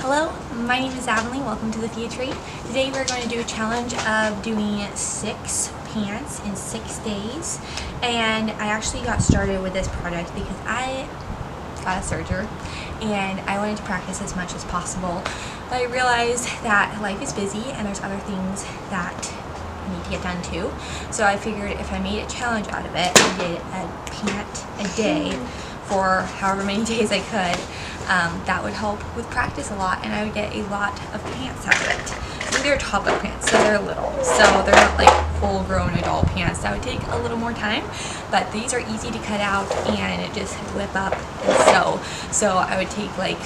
Hello, my name is Avonlea. Welcome to the Theatre. Today we're going to do a challenge of doing 6 pants in 6 days. And I actually got started with this project because I got a serger and I wanted to practice as much as possible. But I realized that life is busy and there's other things that I need to get done too. So I figured if I made a challenge out of it, I did a pant a day for however many days I could, that would help with practice a lot and I would get a lot of pants out of it. So they're toddler pants, so they're little. So they're not like full-grown adult pants. That would take a little more time, but these are easy to cut out and just whip up and sew. So I would take like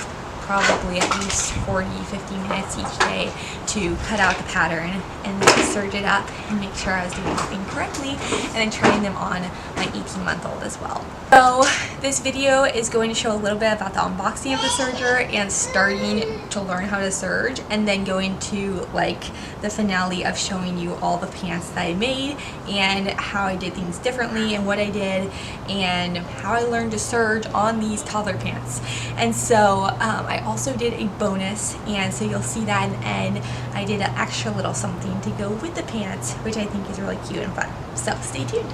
probably at least 40-50 minutes each day to cut out the pattern and then serge it up and make sure I was doing everything correctly, and then trying them on my 18-month-old as well. So this video is going to show a little bit about the unboxing of the serger and starting to learn how to serge, and then going to like the finale of showing you all the pants that I made and how I did things differently and what I did and how I learned to serge on these toddler pants. And so I also did a bonus, and so you'll see that in the end. I did an extra little something to go with the pants, which I think is really cute and fun. So stay tuned.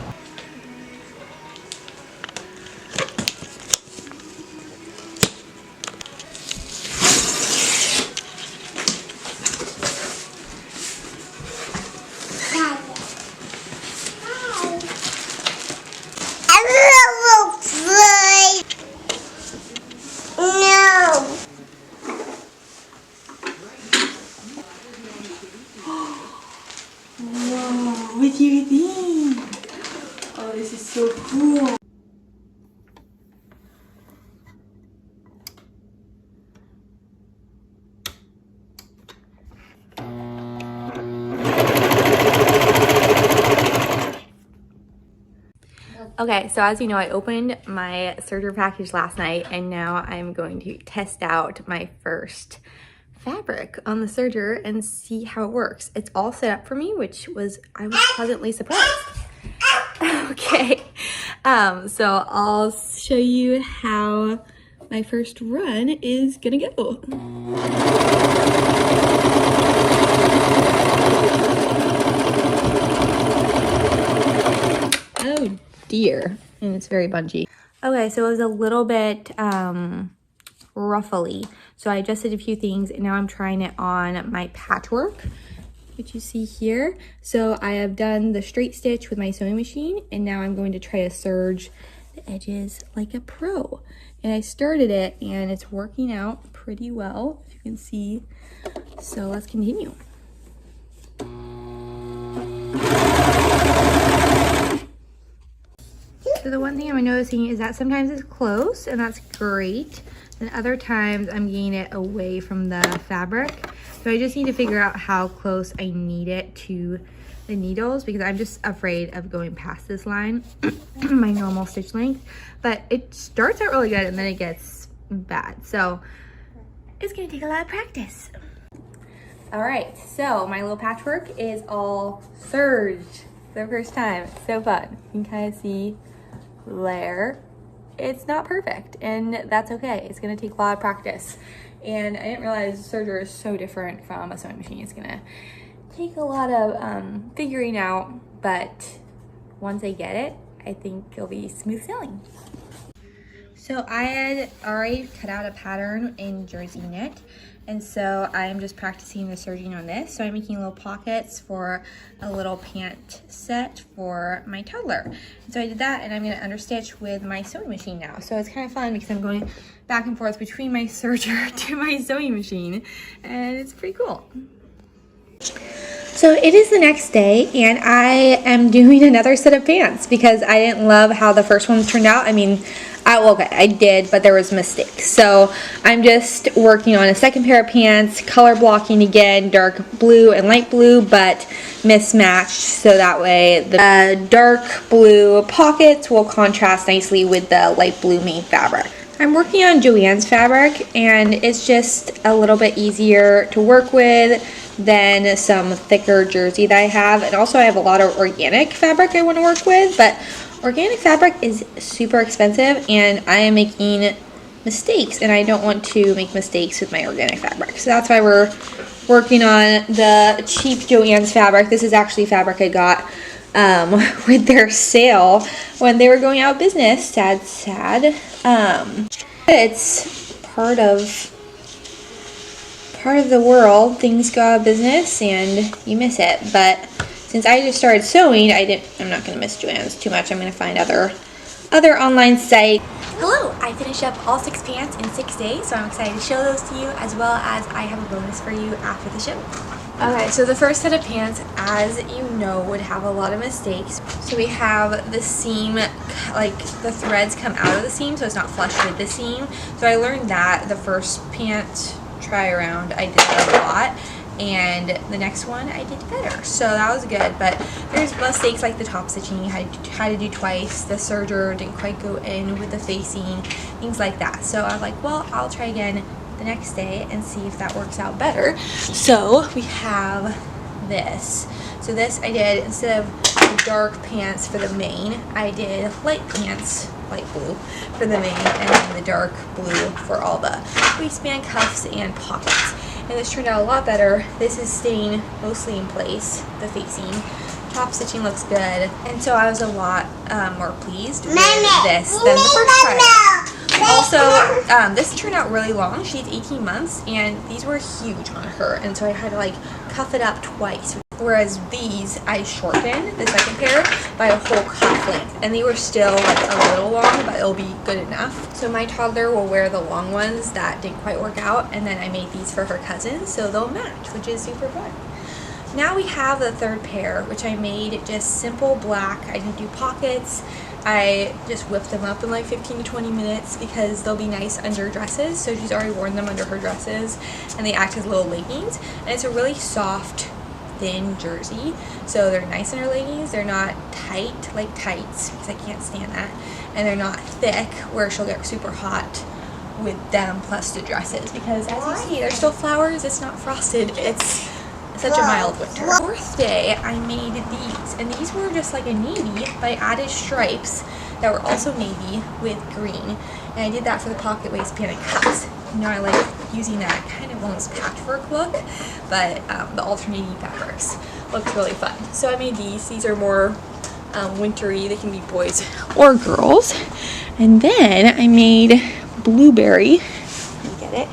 What do you think? Oh, this is so cool. Okay, so as you know, I opened my serger package last night and now I'm going to test out my first fabric on the serger and see how it works. It's all set up for me, I was pleasantly surprised. Okay, so I'll show you how my first run is gonna go. Oh dear, and it's very bunchy. Okay, so it was a little bit ruffly, so I adjusted a few things and now I'm trying it on my patchwork, which you see here. So I have done the straight stitch with my sewing machine and now I'm going to try to serge the edges like a pro. And I started it and it's working out pretty well, as you can see. So let's continue. So the one thing I'm noticing is that sometimes it's close and that's great. And other times I'm getting it away from the fabric. So I just need to figure out how close I need it to the needles because I'm just afraid of going past this line, my normal stitch length. But it starts out really good and then it gets bad. So it's gonna take a lot of practice. All right, so my little patchwork is all serged for the first time. It's so fun. You can kind of see there. It's not perfect and that's okay. It's gonna take a lot of practice. And I didn't realize serger is so different from a sewing machine. It's gonna take a lot of figuring out, but once I get it, I think it'll be smooth sailing. So I had already cut out a pattern in jersey knit, and so I'm just practicing the serging on this. So I'm making little pockets for a little pant set for my toddler. And so I did that, and I'm gonna understitch with my sewing machine now. So it's kind of fun because I'm going back and forth between my serger to my sewing machine, and it's pretty cool. So it is the next day and I am doing another set of pants because I didn't love how the first ones turned out. I mean, okay, I did, but there was mistakes. So I'm just working on a second pair of pants, color blocking again, dark blue and light blue, but mismatched. So that way the dark blue pockets will contrast nicely with the light blue main fabric. I'm working on Joann's fabric and it's just a little bit easier to work with than some thicker jersey that I have. And also I have a lot of organic fabric I want to work with, but organic fabric is super expensive and I am making mistakes, and I don't want to make mistakes with my organic fabric. So that's why we're working on the cheap Joann's fabric. This is actually fabric I got with their sale when they were going out of business. Sad, sad. It's part of the world. Things go out of business and you miss it. But since I just started sewing, I'm not gonna miss Joann's too much. I'm gonna find other online sites. Hello, I finished up all 6 pants in 6 days, so I'm excited to show those to you, as well as I have a bonus for you after the show. Okay, so the first set of pants, as you know, would have a lot of mistakes. So we have the seam, like the threads come out of the seam, so it's not flush with the seam. So I learned that the first pant try around, I did that a lot. And the next one I did better, so that was good. But there's mistakes like the top stitching you had to do twice, the serger didn't quite go in with the facing, things like that. So I was like, well, I'll try again the next day and see if that works out better. So we have this. So this I did, instead of dark pants for the main, I did light pants, light blue for the main, and then the dark blue for all the waistband, cuffs, and pockets. And this turned out a lot better. This is staying mostly in place, the facing. Top stitching looks good. And so I was a lot more pleased with this than the first try. Also, this turned out really long. She's 18 months, and these were huge on her. And so I had to like cuff it up twice. Whereas these, I shortened the second pair by a whole cuff length. And they were still like a little long, but it'll be good enough. So my toddler will wear the long ones that didn't quite work out. And then I made these for her cousins, so they'll match, which is super fun. Now we have the third pair, which I made just simple black. I didn't do pockets. I just whipped them up in like 15 to 20 minutes because they'll be nice under dresses. So she's already worn them under her dresses, and they act as little leggings. And it's a really soft, thin jersey, so they're nice in her leggings. They're not tight like tights, because I can't stand that, and they're not thick where she'll get super hot with them plus the dresses, because as you see, they're still flowers. It's not frosted. It's such a mild winter. Fourth day I made these, and these were just like a navy, but I added stripes that were also navy with green, and I did that for the pocket, waistband, and cuffs. You know, I like using that kind of almost patchwork look, but the alternating fabrics looks really fun. So I made these. These are more wintry. They can be boys or girls. And then I made blueberry. Let me get it.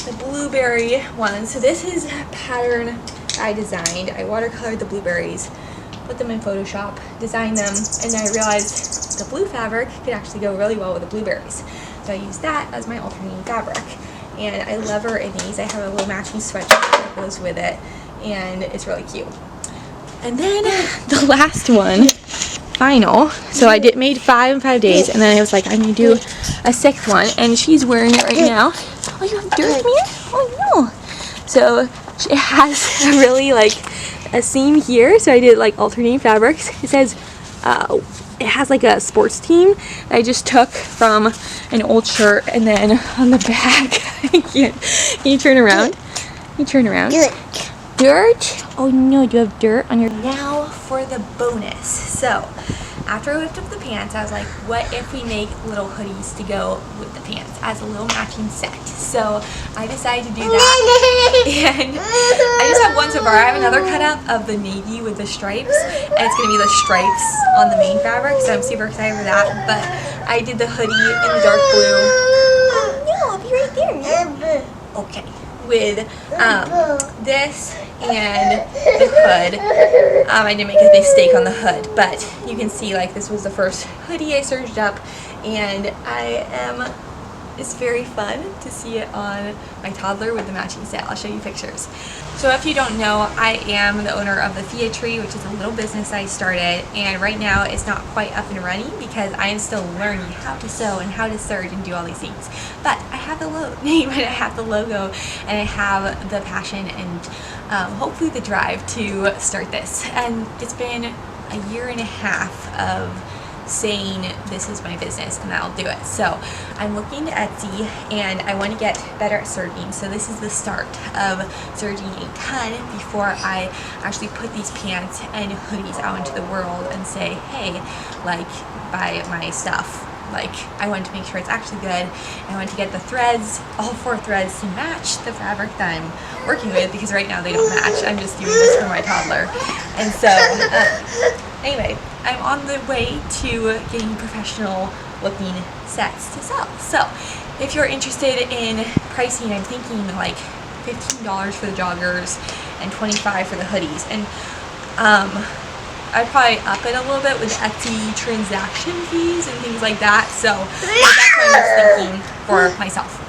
The blueberry one. So this is a pattern I designed. I watercolored the blueberries, put them in Photoshop, designed them, and then I realized the blue fabric could actually go really well with the blueberries. So I used that as my alternating fabric. And I love her in these. I have a little matching sweatshirt that goes with it, and it's really cute. And then the last one, final. So I made 5 in 5 days, and then I was like, I'm gonna do a 6th one, and she's wearing it right now. Oh, you have dirt, man? Oh no. So it has a really like a seam here. So I did like alternating fabrics. It says it has like a sports team that I just took from an old shirt, and then on the back, can you turn around? Can you turn around? Dirt? Oh no, do you have dirt on your... Now for the bonus. So after I whipped up the pants, I was like, what if we make little hoodies to go with the pants as a little matching set? So I decided to do that, and I just have one so far. I have another cutout of the navy with the stripes, and it's going to be the stripes on the main fabric, so I'm super excited for that. But I did the hoodie in the dark blue. No, I'll be right there. Okay. With this and the hood. I didn't make a mistake on the hood, but you can see like this was the first hoodie I serged up, and it's very fun to see it on my toddler with the matching set. I'll show you pictures. So if you don't know, I am the owner of the Fia Tree, which is a little business I started, and right now it's not quite up and running because I am still learning how to sew and how to serge and do all these things. But I have the name, and I have the logo, and I have the passion and hopefully the drive to start this. And it's been a 1.5 years of saying this is my business and I'll do it. So I'm looking at Etsy, and I want to get better at serging. So this is the start of serging a ton before I actually put these pants and hoodies out into the world and say, hey, like, buy my stuff. Like, I wanted to make sure it's actually good. I wanted to get the threads, all 4 threads, to match the fabric that I'm working with, because right now they don't match. I'm just doing this for my toddler. And so, anyway, I'm on the way to getting professional looking sets to sell. So, if you're interested in pricing, I'm thinking like $15 for the joggers and $25 for the hoodies. And I'd probably up it a little bit with Etsy transaction fees and things like that. So that's what I'm thinking for myself.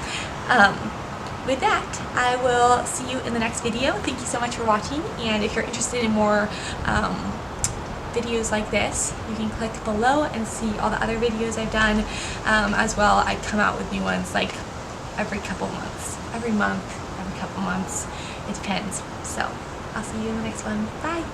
With that, I will see you in the next video. Thank you so much for watching. And if you're interested in more videos like this, you can click below and see all the other videos I've done. As well, I come out with new ones like every couple months, every month, every couple months. It depends. So I'll see you in the next one. Bye.